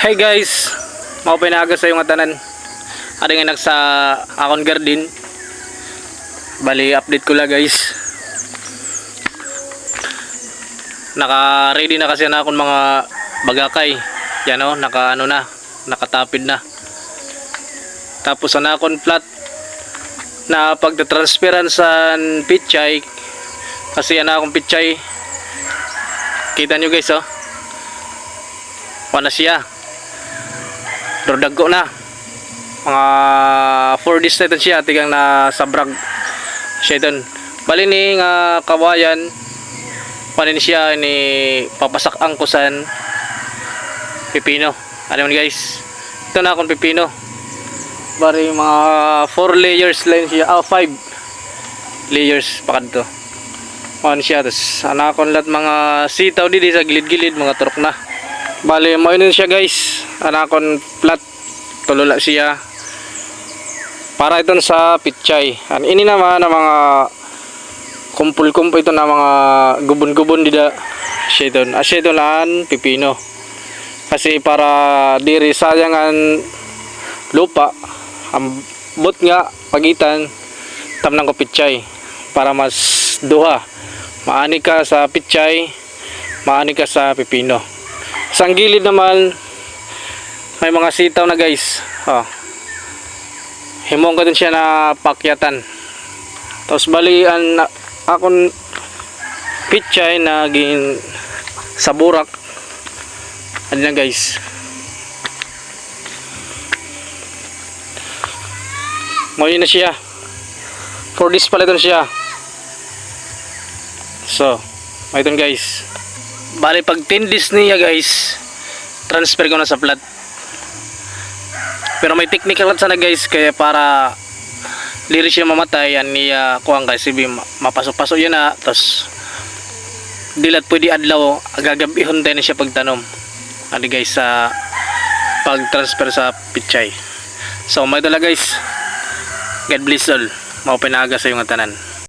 Hey guys, mao pinaga sa yung tanan. Ari nga nagsa akon garden. Bali update ko la guys. Naka-ready na kasi na akon mga bagakay. Yan oh, nakatapid na. Tapos ana akon flat na pagta-transferan sa pichay kasi ana akong pichay. Kita nyo guys oh. Wala siya. Dordag ko na mga 4 days na ito siya tigang na sabrag siya ito bali ni nga kawayan panin siya ni papasak ang kusan pipino ano guys ito na akong pipino bali mga 4 layers lang siya 5 layers pa kadto ano siya tapos anakon lahat mga sitaw dito sa gilid-gilid mga turok na bali mo yun siya guys anakon flat tulula siya para ito sa pichay ini naman na mga kumpul-kumpul ito na mga gubon-gubon dida siya ito laan pipino kasi para diri sayangan lupa ang but nga pagitan tamnang ko pichay para mas duha maani ka sa pichay maani ka sa pipino sa gilid naman may mga sitaw na guys oh. Himong ko din siya na pakyatan tapos bali ang akong pichay na gin sa burak ano lang guys muli na siya 4 days pala ito siya so ito guys bali pag 10 days niya guys transfer ko na sa flat pero may technical lang sana guys kaya para diri siya mamatay yan niya kuang kasi mapasok-pasok yun na tapos dilat pwede adlaw agagabihon tayo na siya pagtanom ali guys sa pag transfer sa pichay so may dala guys God bless all mau pinaga sa yung tanan.